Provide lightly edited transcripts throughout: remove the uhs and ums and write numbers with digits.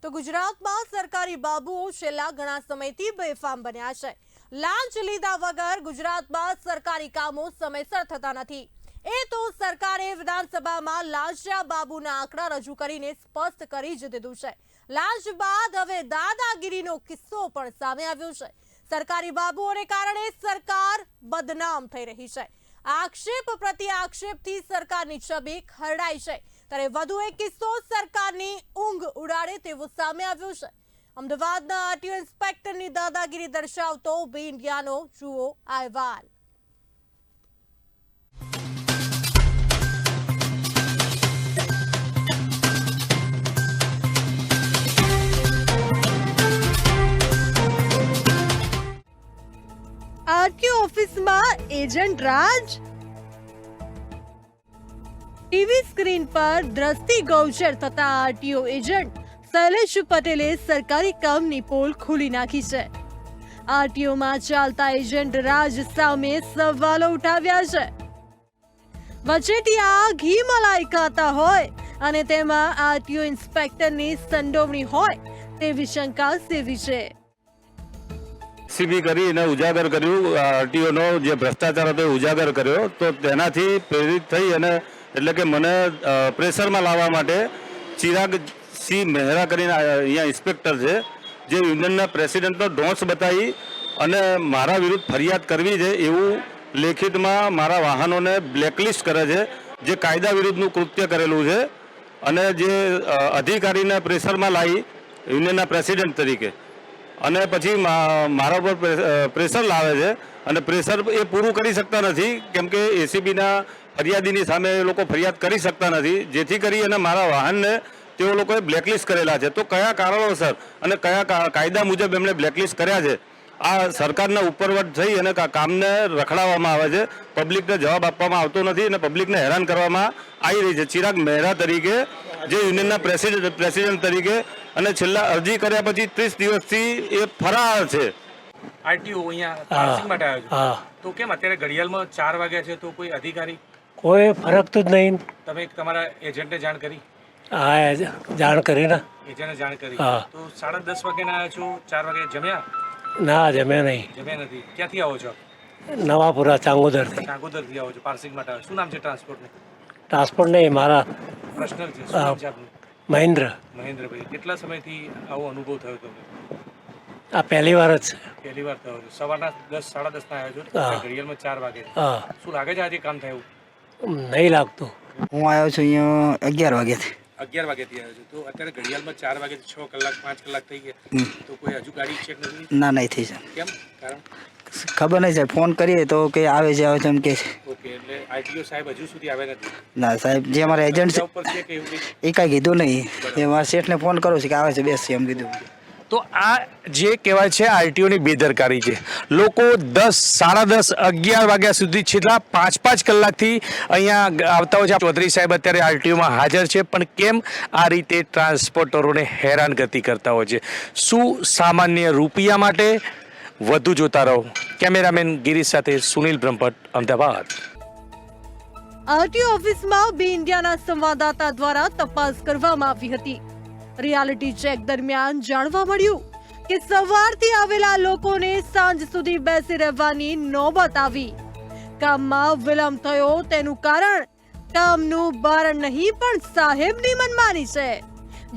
તો ગુજરાતમાં સરકારી બાબુઓ છેલ્લા ઘણા સમયથી બેફામ બન્યા છે। લાંચ લીધા વગર ગુજરાતમાં સરકારી કામો સમયસર થતા નથી। એ તો સરકારે વિધાનસભામાં લાંચિયા બાબુના આંકડા રજૂ કરીને સ્પષ્ટ કરી જ દીધું છે। લાંચ બાદ હવે દાદાગીરીનો કિસ્સો પણ સામે આવ્યો છે। સરકારી બાબુઓને કારણે સરકાર બદનામ થઈ રહી છે। આક્ષેપ પ્રતિ આક્ષેપથી સરકારની છબી ખરડાઈ છે, ત્યારે વધુ એક કિસ્સો સરકારની ઊંઘ ઉડાડે તેવો સામે આવ્યો છે। અમદાવાદના આરટીઓ ઇન્સ્પેક્ટરની દાદાગીરી દર્શાવતો બી ઇન્ડિયાનો જુઓ અહેવાલ। आरटीओ ऑफिस में एजेंट राज टीवी स्क्रीन पर દ્રષ્ટિ ગૌચર થતા આરટીઓ એજન્ટ શૈલેષ પટેલે સરકારી કામની પોલ ખોલી નાખી છે। આરટીઓમાં ચાલતા એજન્ટ રાજ સામે સવાલો ઉઠાવ્યા છે। વચેટિયા ઘી મલાઈ ખાતા હોય અને તેમાં આરટીઓ ઇન્સ્પેક્ટરની સંડોવણી હોય તેવી શંકા સેવી છે। સીબી કરીને ઉજાગર કર્યું, આરટીઓનો જે ભ્રષ્ટાચાર હતો એ ઉજાગર કર્યો, તો તેનાથી પ્રેરિત થઈ અને એટલે કે મને પ્રેશરમાં લાવવા માટે ચિરાગ સિંહ મહેરા કરીને અહીંયા ઇન્સ્પેક્ટર છે, જે યુનિયનના પ્રેસિડેન્ટનો ડોસ બતાવી અને મારા વિરુદ્ધ ફરિયાદ કરવી છે એવું લેખિતમાં મારા વાહનોને બ્લેકલિસ્ટ કરે છે, જે કાયદા વિરુદ્ધનું કૃત્ય કરેલું છે અને જે અધિકારીને પ્રેશરમાં લાવી યુનિયનના પ્રેસિડેન્ટ તરીકે અને પછી મારા ઉપર પ્રેશર લાવે છે અને પ્રેશર એ પૂરું કરી શકતા નથી, કેમ કે એસીબીના ફરિયાદીની સામે એ લોકો ફરિયાદ કરી શકતા નથી, જેથી કરી અને મારા વાહનને તેઓ લોકોએ બ્લેકલિસ્ટ કરેલા છે। તો કયા કારણોસર અને કયા કાયદા મુજબ એમણે બ્લેકલિસ્ટ કર્યા છે, આ સરકારના ઉપરવટ થઈ અને કામને રખડાવવામાં આવે છે, પબ્લિકને જવાબ આપવામાં આવતો નથી અને પબ્લિકને હેરાન કરવામાં આવી રહી છે। ચિરાગ મહેરા તરીકે, જે યુનિયનના પ્રેસિડેન્ટ તરીકે અને છેલ્લા અરજી કર્યા પછી 30 દિવસથી એ ફરાર છે। આરટીઓ અહીંયા પાર્સિંગ માટે આવ્યો છે, તો કેમ અત્યારે ઘડિયાળમાં 4 વાગ્યા છે તો કોઈ અધિકારી કોઈ ફરક તો જ નહીં। તમે તમારા એજન્ટને જાણ કરી? હા, જાણ કરી ને। એજન્ટને જાણ કરી હા। તો 10:30 વાગ્યાના આવ્યા છો, 4 વાગે જમ્યા? ના, જમ્યા નહીં। જમ્યા નથી? ક્યાંથી આવો છો? નવાપુરા ચાંગોદરથી। ચાંગોદરથી આવો છો, પાર્સિંગ માટે આવ્યો। શું નામ છે ટ્રાન્સપોર્ટનું? ટ્રાન્સપોર્ટ નહીં, મારા પર્સનલ છે? શું નામ છે આપનું? મહેન્દ્ર। મહેન્દ્રભાઈ, કેટલા સમયથી આવો અનુભવ થયો તમને? આ પહેલી વાર જ છે। પહેલી વાર થયો છે? સવારના 10 સાડા 10 ના આવ્યો છો, હા। ઘડિયાળમાં 4 વાગે છે। હા, શું લાગે છે આજે કામ થયું? નહીં લાગતું। હું આવ્યો છું અહીંયા 11 વાગ્યાથી। 11 વાગ્યાથી આવ્યો છું, તો અત્યારે ઘડિયાળમાં 4 વાગ્યાથી 6 કલાક 5 કલાક થઈ ગયા, તો કોઈ હજુ ગાડી ચેક નથી? ના, નહીં થઈ જાય। કેમ? કારણ? ખબર નહીં સાહેબ, ફોન કરીએ તો કે આવે છે એમ કે છે। ઓકે, એટલે આરટીઓ સાહેબ હજુ સુધી આવ્યા નથી? ના સાહેબ, જે અમારા એજન્ટ છે ઉપર છે કે એવું કંઈ? એ કાંઈ કીધું નહીં, એ મારા શેઠને ફોન કરો છે કે આવે છે, બેસશે એમ કીધું। તો આ જે કહેવાય છે આરટીઓની બેદરકારી છે। લોકો 10, સાડા 10, 11 વાગ્યા સુધી છેલ્લા 5-5 કલાકથી અહીંયા આવતા હોય છે। ચૌધરી સાહેબ અત્યારે આરટીઓમાં હાજર છે, પણ કેમ આ રીતે ટ્રાન્સપોર્ટરોને હેરાનગતિ કરતા હોય છે? શું સામાન્ય રૂપિયા માટે? વધુ જોતા રહો। કેમેરામેન ગિરીશ સાથે સુનિલ બ્રહ્મભટ્ટ, અમદાવાદ। આરટીઓ ઓફિસમાં બી ઇન્ડિયાના સંવાદદાતા દ્વારા તપાસ કરવામાં આવી હતી। રિયાલિટી ચેક દરમિયાન જાણવા મળ્યું કે સવારથી આવેલા લોકોને સાંજ સુધી બેસી રહેવાની નોબત આવી। કામમાં વિલંબ થયો તેનું કારણ કામનું બારણ નહીં પણ સાહેબની મનમાની છે।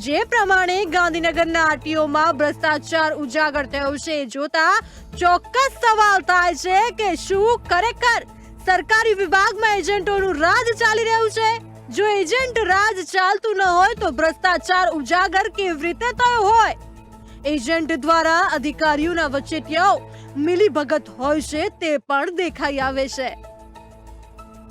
જે પ્રમાણે ગાંધીનગરના આરટીઓમાં ભ્રષ્ટાચાર ઉજાગર થયો છે, જોતા ચોક્કસ સવાલ થાય છે કે શું ખરેખર સરકારી વિભાગમાં એજન્ટોનું રાજ ચાલી રહ્યું છે? જો એજન્ટ રાજ ચાલતું ન હોય તો ભ્રષ્ટાચાર ઉજાગર કેવી રીતે થયો હોય? એજન્ટ દ્વારા અધિકારીઓના વચેટિયાઓ મિલીભગત હોય છે તે પણ દેખાઈ આવે છે।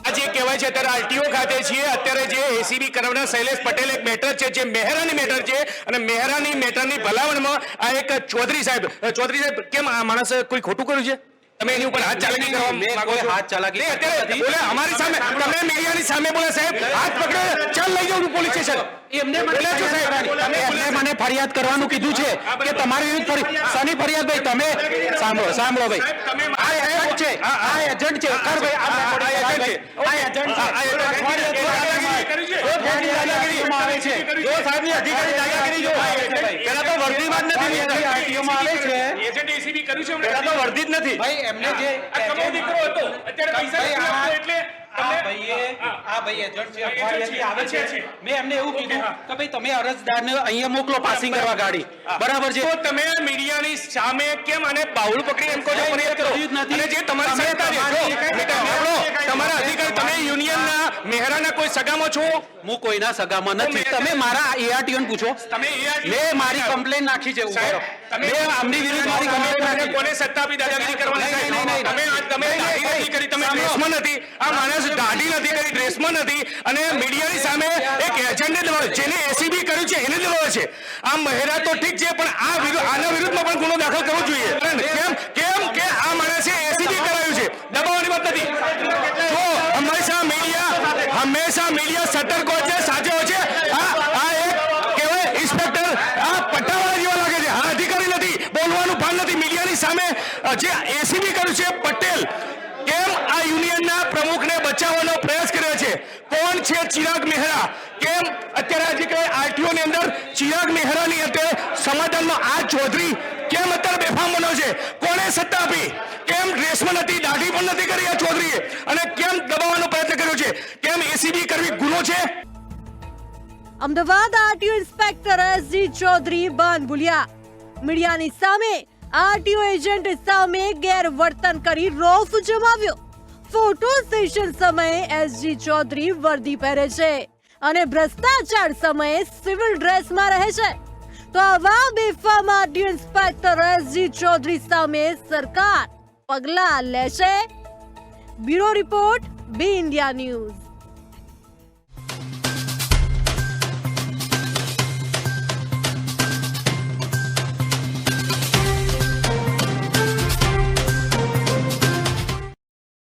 આજે કહેવાય છે અત્યારે આરટીઓ ખાતે છીએ। અત્યારે જે એસીબી કરવના શૈલેષ પટેલ એક મેટર છે, જે મહેરાની મેટર છે, અને મહેરાની મેટરની ભલામણમાં આ એક ચૌધરી સાહેબ કેમ આ માણસે કોઈ ખોટું કર્યું છે? તમે એની ઉપર હાથ ચાલાકી કરવા માંગો છો? હાથ ચાલાકી અત્યારે બોલે અમારી સામે, તમે મીડિયાની સામે બોલે સાહેબ હાથ પકડે, ચાલ લઈ જાઉં પોલીસ સ્ટેશન। એમને બોલે છો સાહેબ, તમે મને ફરિયાદ કરવાનું કીધું છે કે તમારી વિરુદ્ધ સની ફરિયાદ? ભાઈ તમે સાંભળો ભાઈ, આ એજન્ટ છે, આ એજન્ટ છે, કર ભાઈ, આ એજન્ટ છે, આ એજન્ટ છે, આ એજન્ટ છે। જો સાહેબની અધિકારી દાદાગીરી જો એજન્ટમાં જ નથી ભાઈ, આરટીઓમાં આવે છે. એજન્ટ એસીબી કર્યું છે પેલા તો વર્દી જ નથી. ભાઈ એમને જે આ કમાઉ દીકરો હતો અત્યારે પૈસા નથી આપતો એટલે આ ભાઈ એજન્ટ છે અઠવાડિયાથી આવે છે. છે. મેં એમને એવું કીધું કે ભાઈ તમે અરજદારને અહીંયા મોકલો પાસિંગ કરવા ગાડી. બરાબર છે. તો તમે મીડિયાની સામે કેમ આને બાવળ પકડી એમ કહો છો ફરિયાદ કરો? કર્યું જ નથી. અને જે તમારી તમે સંસ્થા છે, તમારા અધિકારી, તમે યુનિયનના મહેરાના કોઈ સગામાં છો? હું કોઈના સગામાં નથી. તો તમે મારા ARTO ને પૂછો. તમે મેં મારી કમ્પ્લેન નાખી છે ઉપર. મેં આમની વિરુદ્ધ મારી કમ્પ્લેન નાખી. કોને સત્તા આપી દાદાગીરી કરવાની? નહીં, નહીં, નહીં. તમે દાઢી નથી કરી, તમે ડ્રેસમાં નથી. આ માણસ દાઢી નથી કરી, ડ્રેસમાં નથી, અને મીડિયાની સામે એક એજન્ટને દબાવે, જેને એસીબી કર્યું છે એને દબાવે છે. આ મહેરા તો ઠીક છે, પણ આના વિરુદ્ધમાં પણ ગુનો દાખલ કરવો જોઈએ. કેમ કે આ માણસે એસીબી કરાયું છે, દબાવવાની વાત નથી. તો હંમેશા મીડિયા સતર્ક હોય છે, સાચો હોય છે. આ એક કહેવાય ઇન્સ્પેક્ટર આ પટ્ટાવાળા જેવા લાગે છે. આ અધિકારી નથી, બોલવાનું ભાન નથી. મીડિયાની સામે જે એસીબી કર્યું છે પટેલ, કેમ આ યુનિયનના પ્રમુખને બચાવવાનો પ્રયાસ કર્યો છે? કોણ છે ચિરાગ મહેરા? કેમ અત્યારે આજે કહેવાય આરટીઓ ની અંદર ચિરાગ મહેરાની અત્યારે સમાધાનમાં આ ચૌધરી કેમ અત્યારે બેફામ બન્યો છે? કોણે સત્તા આપી? કેમ ડ્રેસમાં નથી, દાઢી પણ નથી કરી આ ચૌધરીએ, અને કેમ દબાવવાનો પ્રયત્ન કર્યો છે? કેમ એસીબી કરવી ગુનો છે? Ahmedabad RTO inspector SG Chaudhary બાન ભૂલ્યા. મીડિયાની સામે આરટીઓ એજન્ટ સામે ગેરવર્તન કરી રોફ જમાવ્યો. ફોટો સેશન સમયે એસજી ચૌધરી વર્દી પહેરે છે અને ભ્રષ્ટાચાર સમયે સિવિલ ડ્રેસમાં રહે છે. તો આવા બેફામ આરટીઓ ઇન્સ્પેક્ટર એસજી ચૌધરી સામે સરકાર પગલાં લેશે. બ્યુરો રિપોર્ટ, બી ઇન્ડિયા ન્યૂઝ.